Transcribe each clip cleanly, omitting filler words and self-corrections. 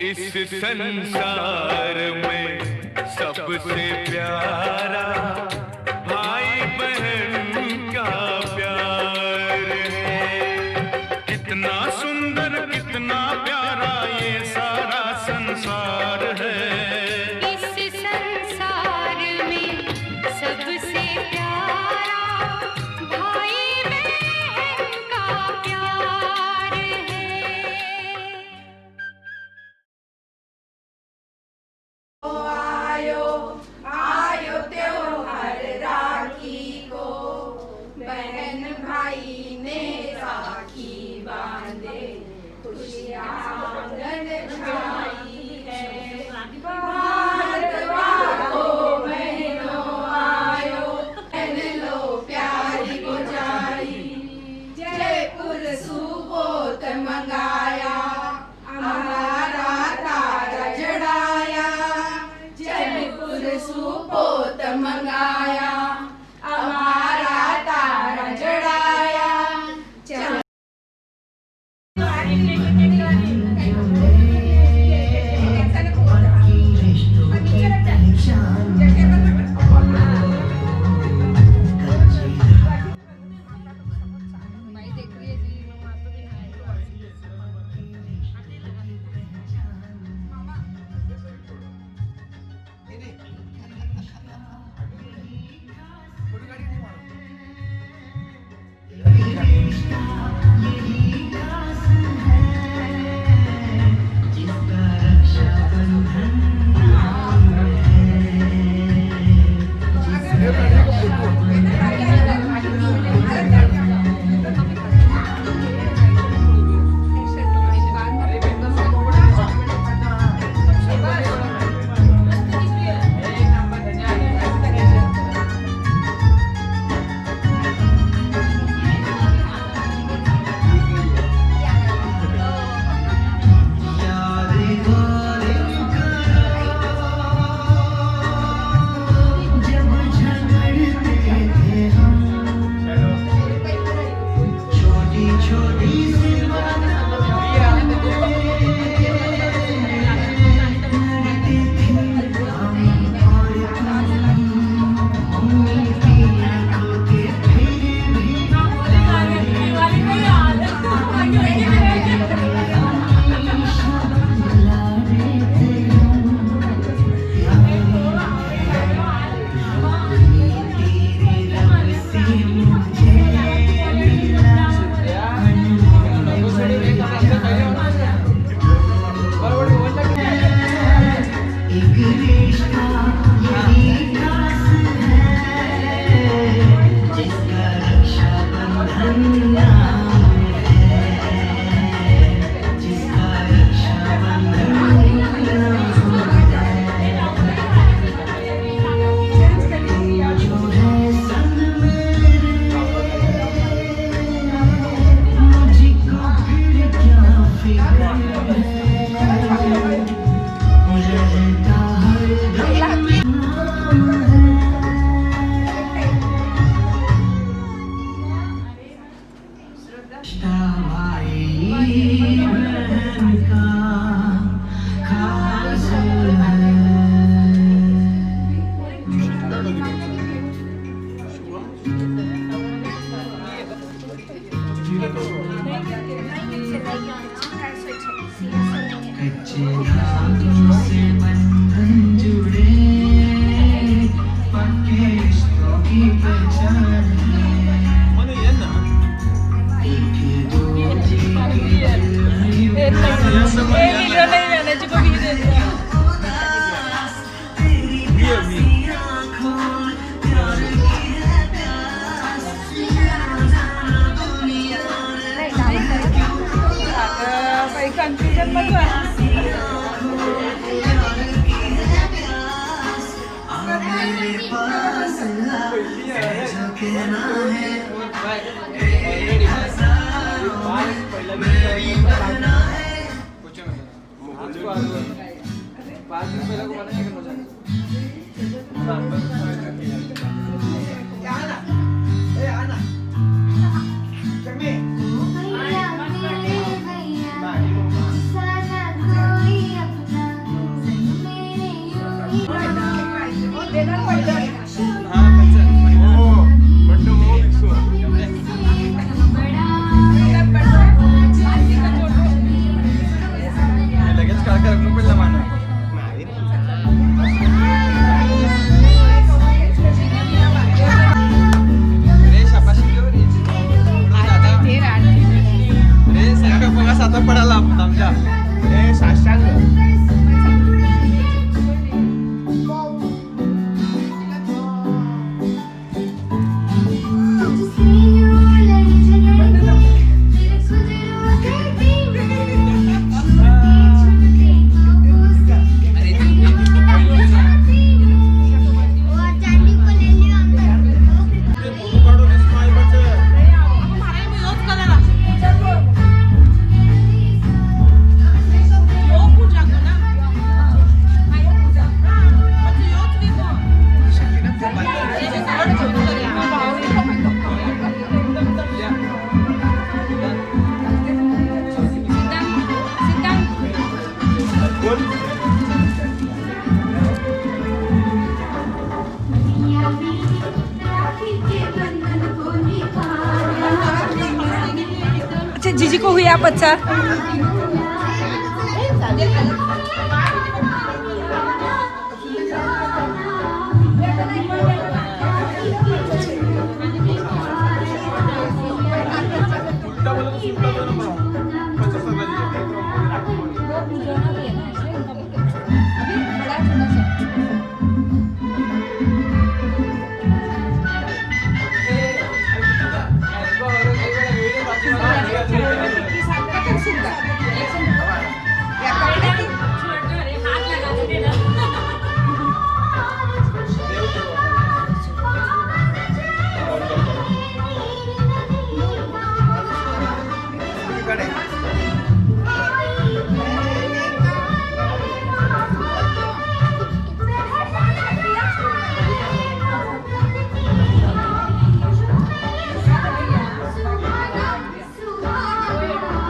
इस संसार में सबसे प्यारा भाई बहन का प्यार है। कितना सुंदर कितना प्यारा ये सारा संसार है। इस संसार में सबसे प्यारा भाई बहन का प्यार है। आयो आयो त्योहार राखी को, बहन भाई ने राखी बांधे, खुशियाँ आंगन छाई है। भारतवासियों बहनों आयो, पहन लो प्यारी गुजारी। जयपुर सुपोत मंगाया, हमारा तारा जड़ाया। जयपुर सुपोत मंगाया, हमारा तारा जड़ाया। कन्फ्युजन मध्ये अच्छा जीजी को हुई आप अच्छा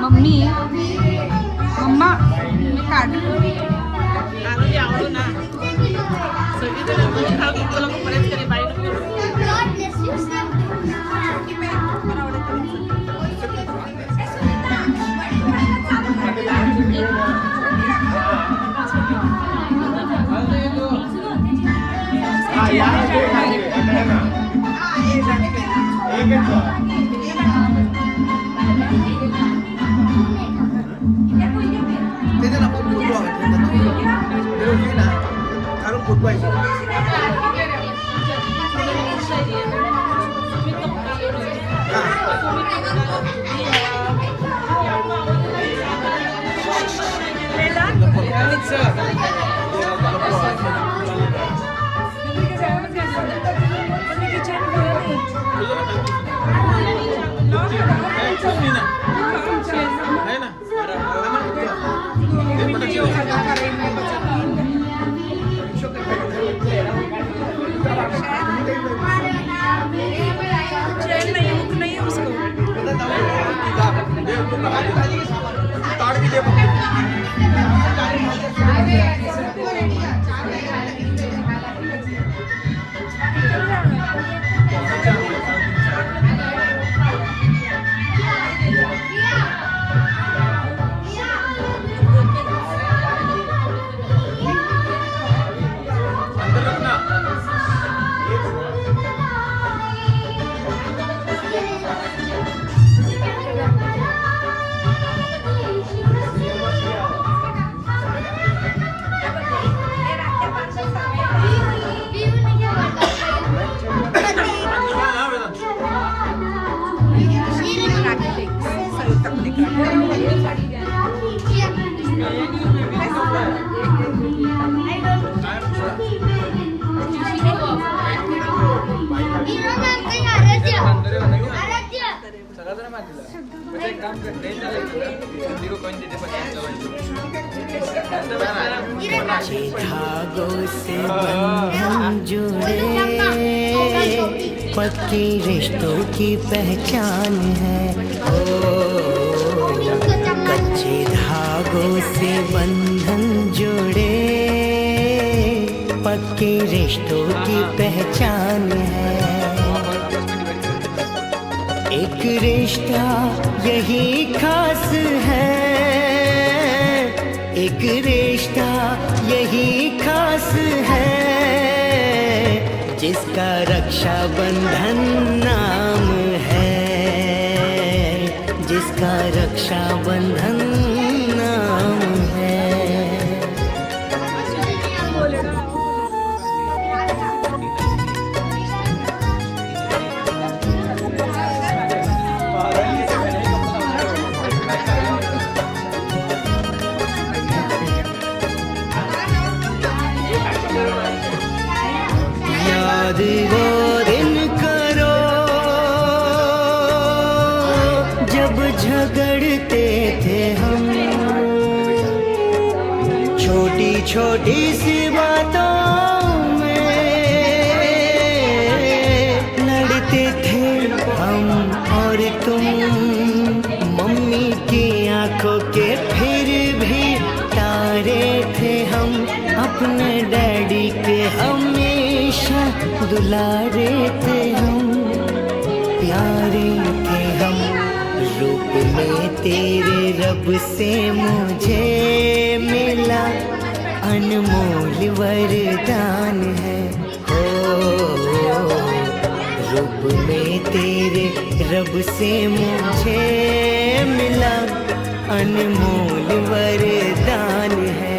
मम्मी मम्मा मी काढ धागों से बंधन जुड़े पक्के रिश्तों की पहचान है। कच्चे धागों से बंधन जुड़े पक्के रिश्तों की पहचान है। एक रिश्ता यही खास है, एक रिश्ता यही खास है, जिसका रक्षा बंधन नाम है, जिसका रक्षा बंधन नाम है। याद वो दिन करो जब झगड़ते थे हम, छोटी छोटी सी बातों में लड़ते थे हम और तुम। मम्मी की आंखों के फिर भी तारे थे हम, अपने डैडी के हमेशा दुलारे थे हम, प्यारे थे हम। रूप में तेरे रब से मुझे मिला अनमोल वरदान है हो। रूप में तेरे रब से मुझे मिला अनमोल वरदान है।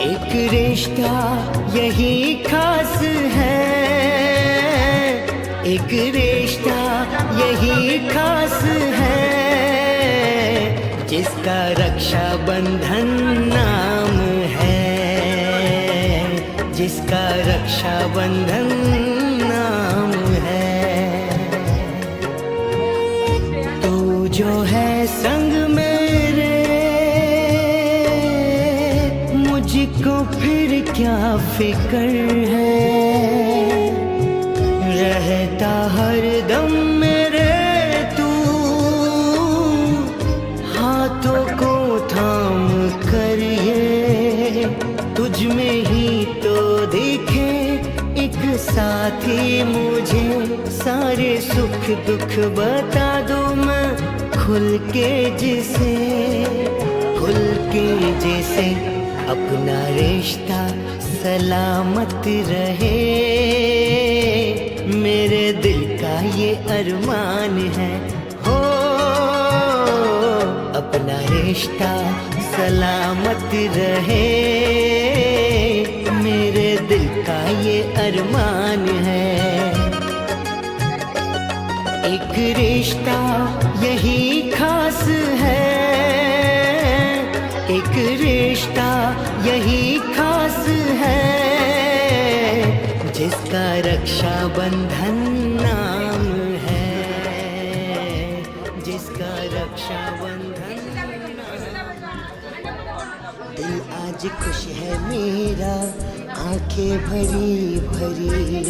एक रिश्ता यही खास है, एक रिश्ता यही खास है, जिसका रक्षा बंधन नाम है, जिसका रक्षा बंधन नाम है। तू जो है संग मेरे, मुझको फिर क्या फिक्र है, रहता हर दम मेरे तू, हाथों को थाम कर ये, तुझ में ही तो दिखे एक साथी मुझे। सारे सुख दुख बता दो मैं खुल के जिसे, खुल के जैसे अपना रिश्ता सलामत रहे, मेरे दिल का ये अरमान है हो। अपना रिश्ता सलामत रहे, मेरे दिल का ये अरमान है। एक रिश्ता यही खास है, एक रिश्ता यही खास है, जिसका रक्षा बंधन नाम है, जिसका रक्षा बंधन नाम। दिल आज खुश है मेरा, आंखें भरी भरी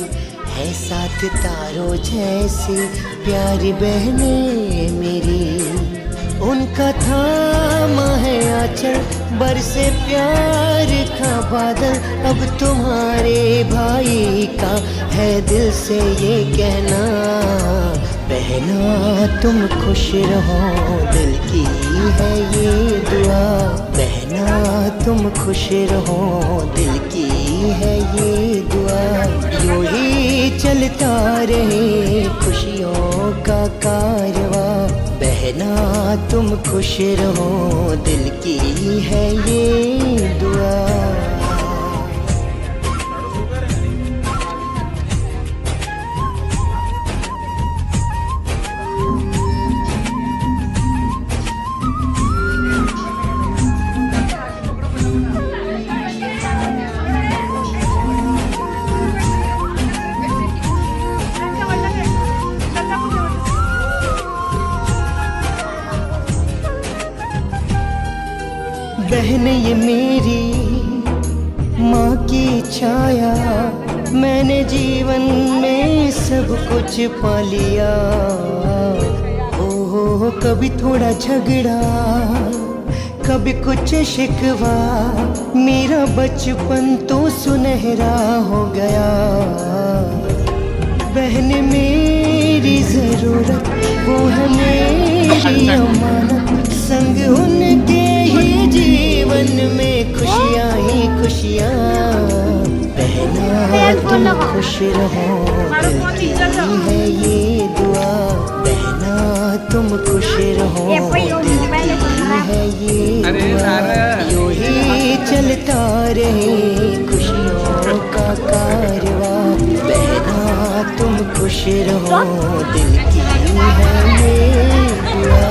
है, साथ तारों जैसी प्यारी बहनें मेरी। उनका थामा है आंचल, बरसे प्यार का बादल, अब तुम्हारे भाई का है दिल से ये कहना। बहना तुम खुश रहो, दिल की है ये दुआ। बहना तुम खुश रहो, दिल की है ये दुआ। यूं ही चलता रहे खुशियों का कारवां, बहना तुम खुश रहो, दिल की है ये दुआ। बहन ये मेरी माँ की छाया, मैंने जीवन में सब कुछ पा लिया। ओ कभी थोड़ा झगड़ा, कभी कुछ शिकवा, मेरा बचपन तो सुनहरा हो गया। बहन मेरी जरूरत, वो है मेरी अमानत, संग उनके ही जीवन में खुशियाँ ही खुशियाँ। बहना तुम खुश रहो, दिल की है ये दुआ। बहना तुम खुश रहो, दिल की है ये दुआ। यूं ही चलता रहे खुशियों का कारवां, बहना तुम खुश रहो, दिल की है ये दुआ।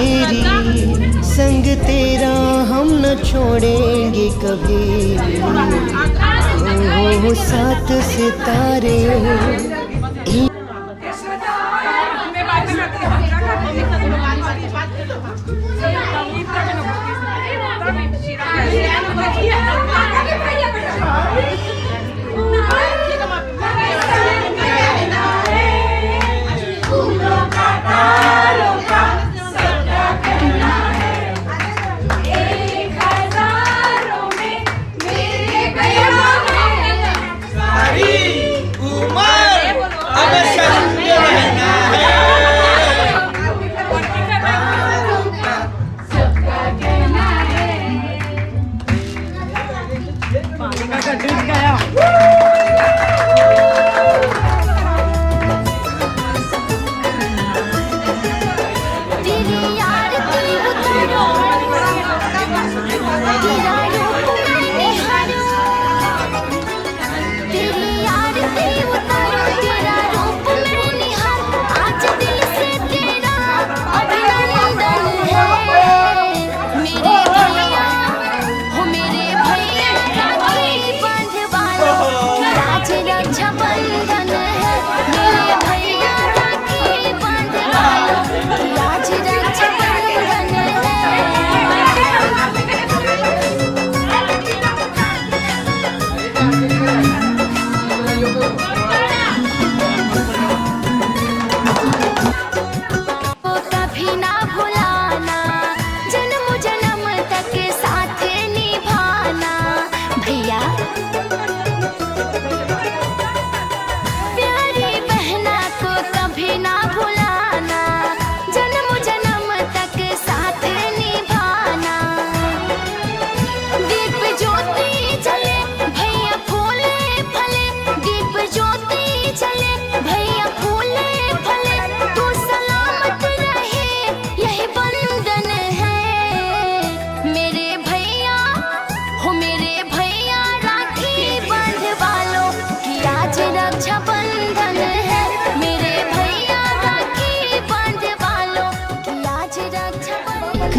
मेरी, संग तेरा हम न छोड़ेंगे कभी। ओ सात सितारे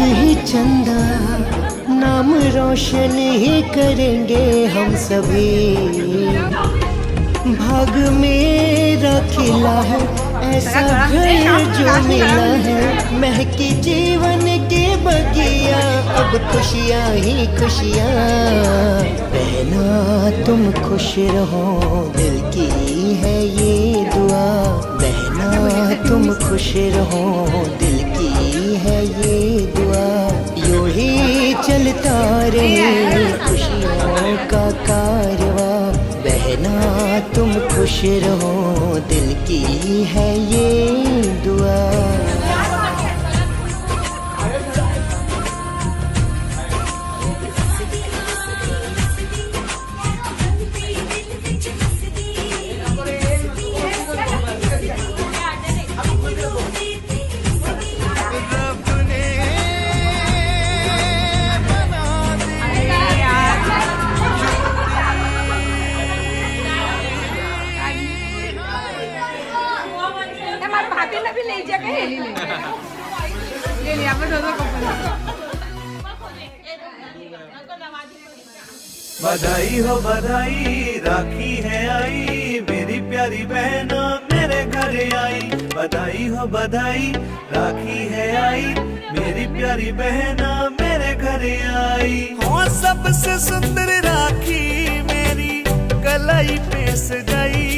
ही चंदा नाम रोशन ही करेंगे हम सभी। भाग मेरा खिला है ऐसा घर जो मिला है, महकी जीवन के बगिया अब खुशियाँ ही खुशियाँ। बहना तुम खुश रहो दिल की है ये दुआ, बहना तुम खुश रहो दिल की है ये दुआ। यूं ही चलता रहे खुशियों का कारवां, बहना तुम खुश रहो दिल की है ये दुआ। बधाई हो बधाई राखी है आई, मेरी प्यारी बहना मेरे घर आई। बधाई हो बधाई राखी है आई, मेरी प्यारी बहना मेरे घर आई। हो सबसे सुंदर राखी मेरी कलाई पे सजाई।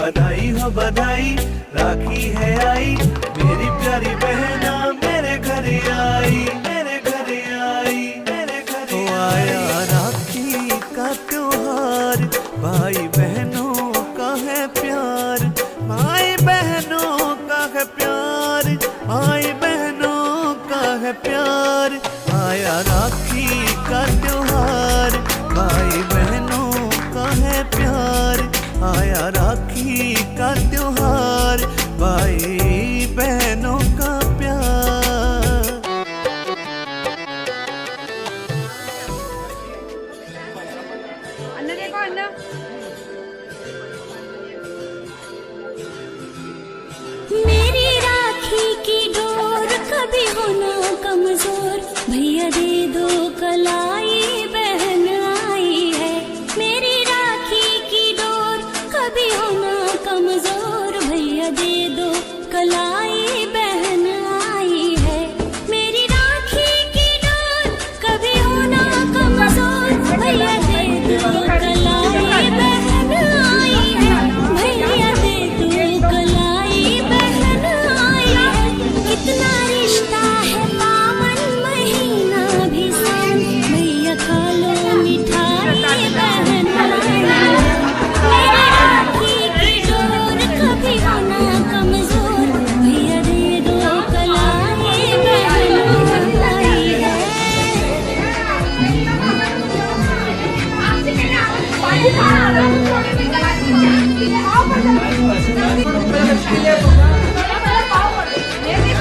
बधाई हो बधाई राखी है आई, मेरी प्यारी बहना मेरे घर आई, मेरे घर आई, मेरे घर आया। राखी का त्योहार भाई बहनों का है प्यार, भाई बहनों का है प्यार, भाई बहनों का है प्यार। आया राखी का त्योहार भाई बहनों का है प्यार, आया राखी का त्योहार भाई बहनों का प्यार। अन्ना देखो अन्ना। मेरी राखी की डोर कभी हो कमजोर भैया दे दो कलाई बहन आई है मेरी राखी की डोर कभी होना कमजोर भैया दे दो कलाई बहन आई है मेरी राखी की डोर कभी होना कमजोर भैया दे दो कलाई बहन आई है भैया दे दो कलाई बहन आई है कितना रिश्ता है पावन महीना भी सान भैया खा लो मिठाई बहन आई है मेरी राखी की डोर कभी होना कमजोर भैया दे दो कलाई बहन आई है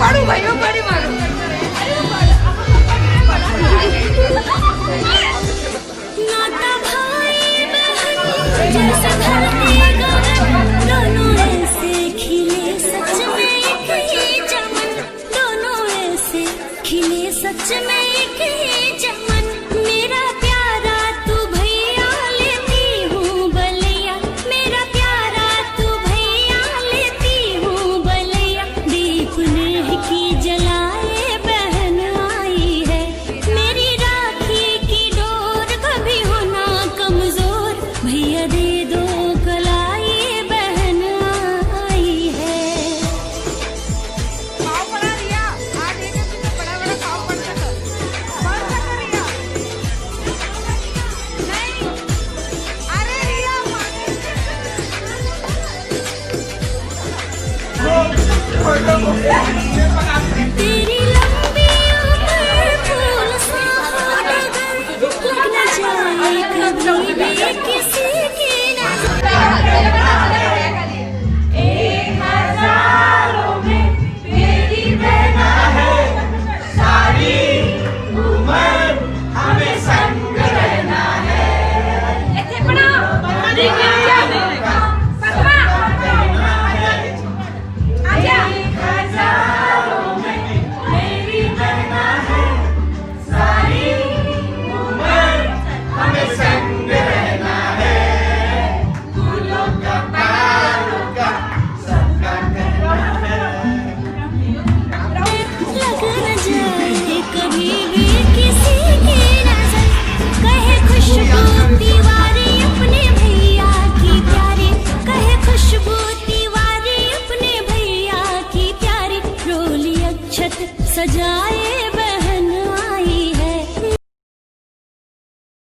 पाडू भाई बड़ी मारू नाता भाई बहन जैसे धरती गगन दोनों ऐसे खिले सच में एक ही चमन दोनों ऐसे खिले सच में एक ही चमन मेरा प्यारा तू भैया लेती हूँ बलिया मेरा प्यारा तू भैया लेती हूँ बलिया दीप नेह की जलाए बहन आई है मेरी राखी की डोर कभी होना कमजोर भैया दे दो कलाई बहन आई है पाव पडा रिया आज एक तुझे बड़ा बड़ा पाव पडतं बंद कर रिया नाही अरे रिया हो